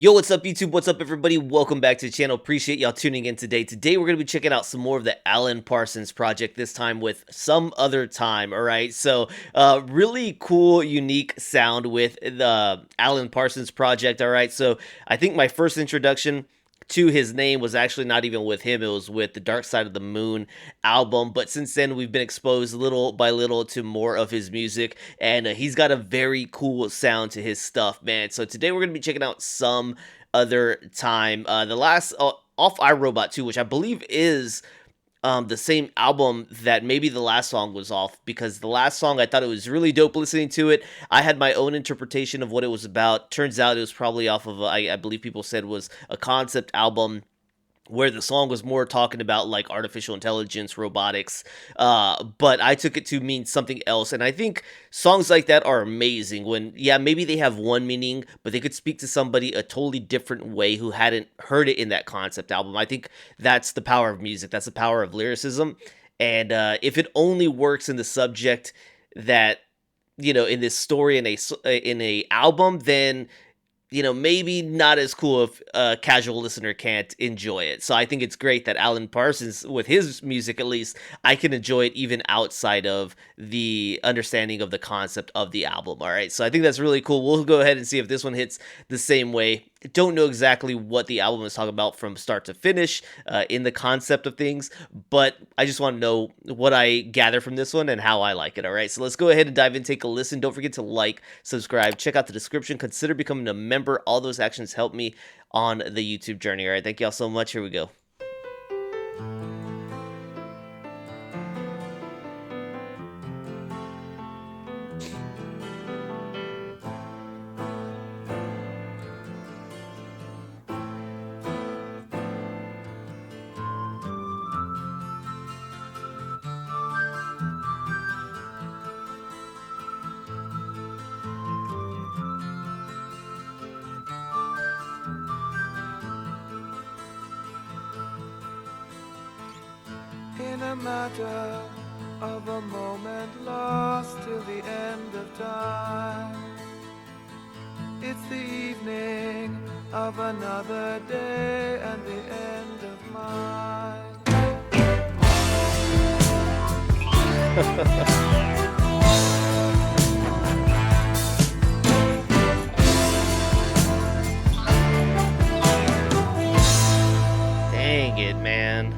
Yo, what's up, YouTube? What's up, everybody? Welcome back to the channel. Appreciate y'all tuning in today. Today, we're going to be checking out some more of the Alan Parsons project, this time with Some Other Time, all right? So, really cool, unique sound with the Alan Parsons project, all right? So, I think my first introduction to his name was actually not even with him. It was with the Dark Side of the Moon album. But since then, we've been exposed little by little to more of his music, and he's got a very cool sound to his stuff, man. So today we're going to be checking out Some Other Time. The last off iRobot 2, which I believe is the same album that maybe the last song was off, because the last song, I thought it was really dope listening to it. I had my own interpretation of what it was about. Turns out it was probably off of, I believe people said was a concept album where the song was more talking about like artificial intelligence, robotics, but I took it to mean something else. And I think songs like that are amazing when, yeah, maybe they have one meaning, but they could speak to somebody a totally different way who hadn't heard it in that concept album. I think that's the power of music. That's the power of lyricism. And if it only works in the subject that, in this story in a album, then maybe not as cool if a casual listener can't enjoy it. So I think it's great that Alan Parsons, with his music at least, I can enjoy it even outside of the understanding of the concept of the album. All right, so I think that's really cool. We'll go ahead and see if this one hits the same way. Don't know exactly what the album is talking about from start to finish in the concept of things, but I just want to know what I gather from this one and how I like it. All right, so let's go ahead and dive in, take a listen. Don't forget to like, subscribe, check out the description, consider becoming a member. All those actions help me on the YouTube journey. All right, thank y'all so much. Here we go. In a matter of a moment, lost till the end of time. It's the evening of another day and the end of mine. Dang it, man.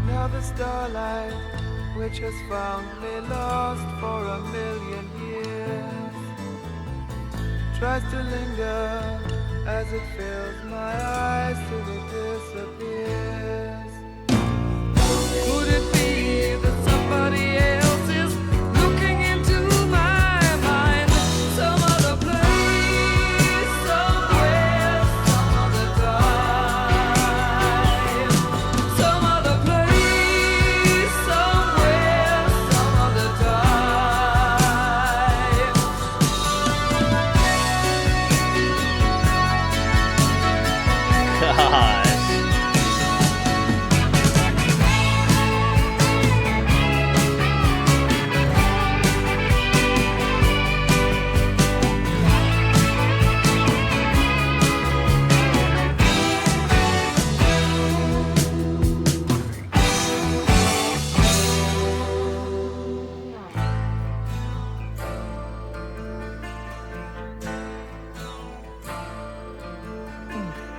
Now the starlight, which has found me lost for a million years, tries to linger as it fills my eyes till it disappears. Could it be that somebody else is looking into my mind? Some other place, somewhere, some other time. Some other place, somewhere, some other time. Gosh.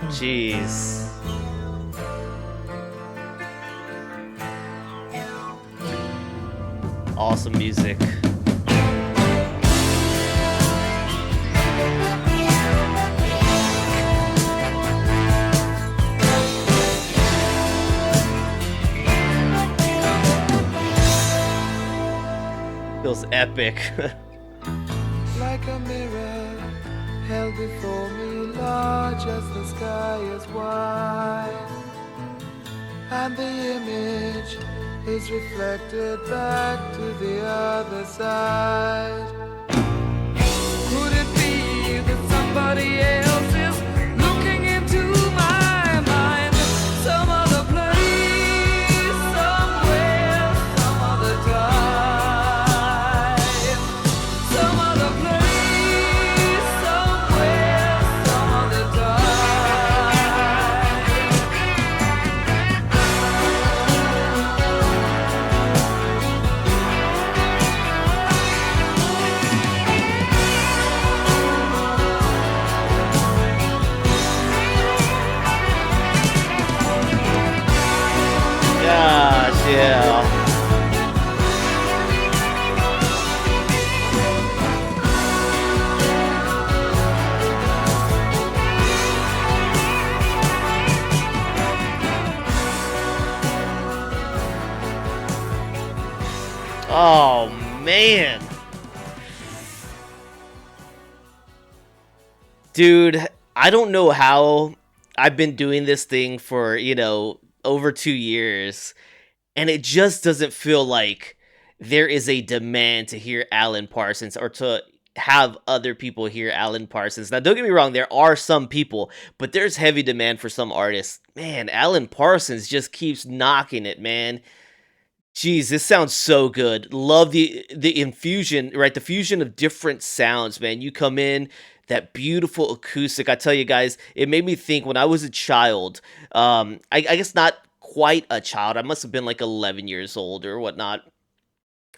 Jeez. Awesome music. Feels epic. Like a mirror held before me, large as the sky is wide, and the image is reflected back to the other side. Could it be that somebody else is looking into my mind? Some other place, somewhere, some other time. Some other place, somewhere, Yeah. Oh man. Dude, I don't know how I've been doing this thing for, over 2 years, and it just doesn't feel like there is a demand to hear Alan Parsons or to have other people hear Alan Parsons. Now, don't get me wrong, there are some people, but there's heavy demand for some artists. Man, Alan Parsons just keeps knocking it, man. Jeez, this sounds so good. Love the infusion, right? The fusion of different sounds, man. You come in, that beautiful acoustic. I tell you guys, it made me think when I was a child. I guess not quite a child. I must have been like 11 years old or whatnot,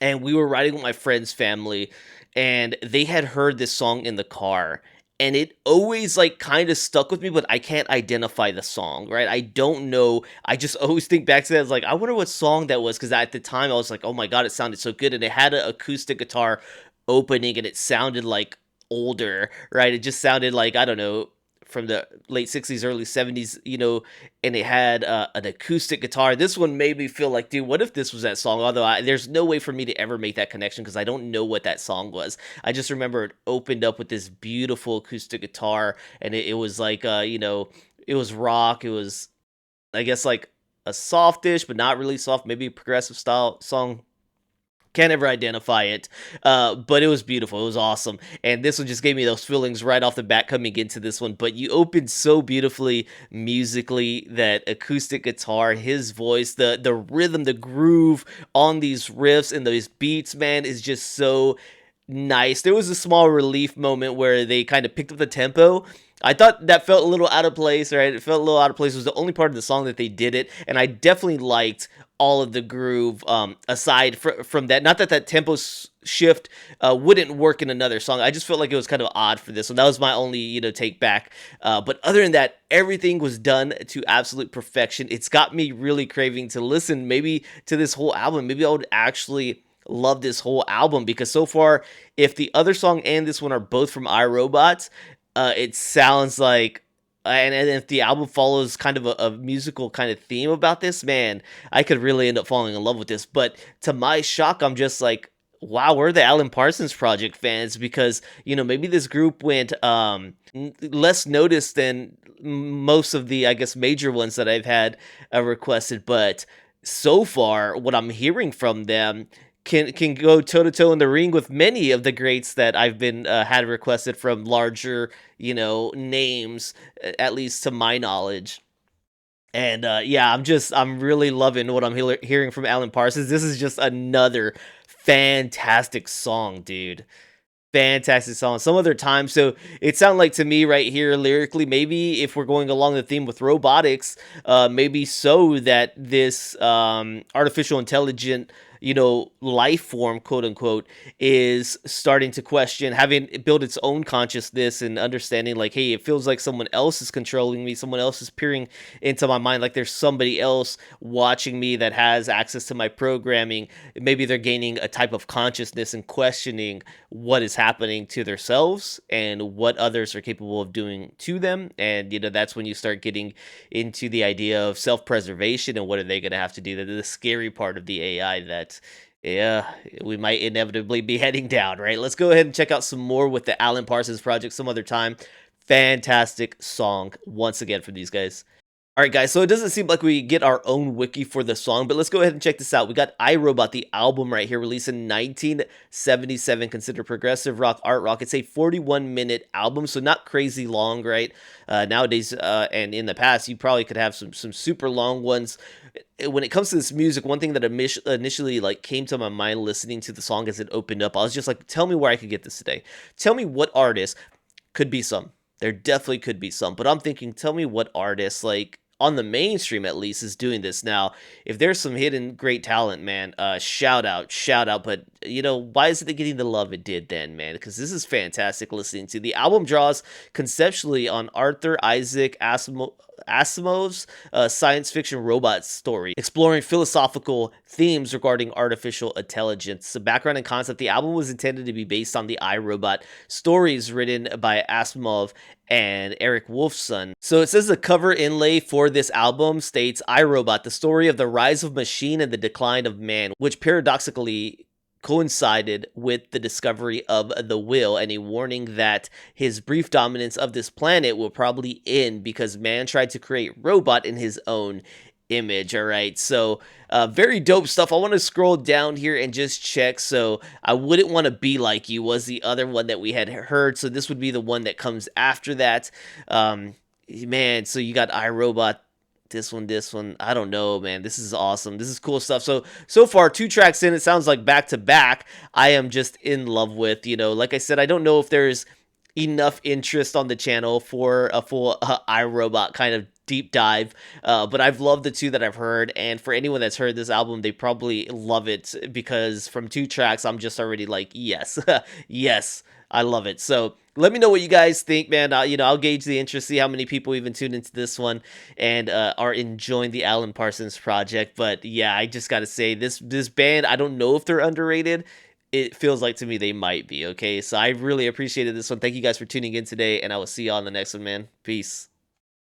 and we were riding with my friend's family, and they had heard this song in the car, and it always like kind of stuck with me, but I can't identify the song, right? I don't know. I just always think back to that as like, I wonder what song that was, because at the time I was like, oh my god, it sounded so good, and it had an acoustic guitar opening, and it sounded like older, right? It just sounded like, I don't know, from the late 60s, early 70s, and it had an acoustic guitar. This one made me feel like, dude, what if this was that song? Although there's no way for me to ever make that connection because I don't know what that song was. I just remember it opened up with this beautiful acoustic guitar, and it was like, it was rock. It was, I guess, like a softish, but not really soft, maybe progressive style song. Can't ever identify it, but it was beautiful. It was awesome, and this one just gave me those feelings right off the bat coming into this one. But you opened so beautifully musically, that acoustic guitar, his voice, the rhythm, the groove on these riffs and those beats, man, is just so nice. There was a small relief moment where they kind of picked up the tempo. I thought that felt a little out of place, right? It felt a little out of place. It was the only part of the song that they did it, and I definitely liked all of the groove. Aside from that, not that tempo shift wouldn't work in another song. I just felt like it was kind of odd for this one. That was my only take back. But other than that, everything was done to absolute perfection. It's got me really craving to listen maybe to this whole album. Maybe I would actually love this whole album, because so far, if the other song and this one are both from iRobot, it sounds like, and if the album follows kind of a musical kind of theme about this, man, I could really end up falling in love with this. But to my shock, I'm just like, wow, we're the Alan Parsons Project fans, because maybe this group went less noticed than most of the, I guess, major ones that I've had requested. But so far, what I'm hearing from them can go toe to toe in the ring with many of the greats that I've been had requested from larger names, at least to my knowledge. And yeah, I'm really loving what I'm hearing from Alan Parsons. This is just another fantastic song, dude. Fantastic song. Some other time, so it sounded like to me right here lyrically, maybe if we're going along the theme with robotics, maybe so that this artificial intelligent life form, quote unquote, is starting to question, having built its own consciousness and understanding, like, hey, it feels like someone else is controlling me, someone else is peering into my mind, like there's somebody else watching me that has access to my programming. Maybe they're gaining a type of consciousness and questioning what is happening to themselves and what others are capable of doing to them. And that's when you start getting into the idea of self-preservation and what are they going to have to do. The scary part of the AI that, yeah, we might inevitably be heading down, right? Let's go ahead and check out some more with the Alan Parsons Project some other time. Fantastic song once again from these guys. All right, guys, so it doesn't seem like we get our own wiki for the song, but let's go ahead and check this out. We got iRobot, the album right here, released in 1977, considered progressive rock, art rock. It's a 41-minute album, so not crazy long, right? Nowadays, and in the past, you probably could have some super long ones. When it comes to this music, one thing that initially like came to my mind listening to the song as it opened up, I was just like, tell me where I could get this today. Tell me what artists. Could be some. There definitely could be some, but I'm thinking, tell me what artists, like on the mainstream at least, is doing this now. If there's some hidden great talent, man, shout out. But why isn't it getting the love it did then, man? Because this is fantastic listening to. The album draws conceptually on Arthur Isaac Asimov's science fiction robot story, exploring philosophical themes regarding artificial intelligence. The background and concept: the album was intended to be based on the iRobot stories written by Asimov and Eric Wolfson. So it says the cover inlay for this album states iRobot, the story of the rise of machine and the decline of man, which paradoxically coincided with the discovery of the will, and a warning that his brief dominance of this planet will probably end because man tried to create robot in his own image. All right, so very dope stuff. I want to scroll down here and just check. So I wouldn't want to be like you was the other one that we had heard, so this would be the one that comes after that. Man, so you got iRobot, this one, I don't know, man. This is awesome. This is cool stuff. So far 2 tracks in, it sounds like back to back. I am just in love with, like I said, I don't know if there's enough interest on the channel for a full iRobot kind of deep dive, but I've loved the 2 that I've heard, and for anyone that's heard this album, they probably love it, because from 2 tracks I'm just already like, yes. Yes, I love it. So let me know what you guys think, man. I'll gauge the interest, see how many people even tuned into this one and are enjoying the Alan Parsons project. But yeah, I just gotta say, this band, I don't know if they're underrated. It feels like to me they might be. Okay, so I really appreciated this one. Thank you guys for tuning in today, and I will see you on the next one, man. Peace.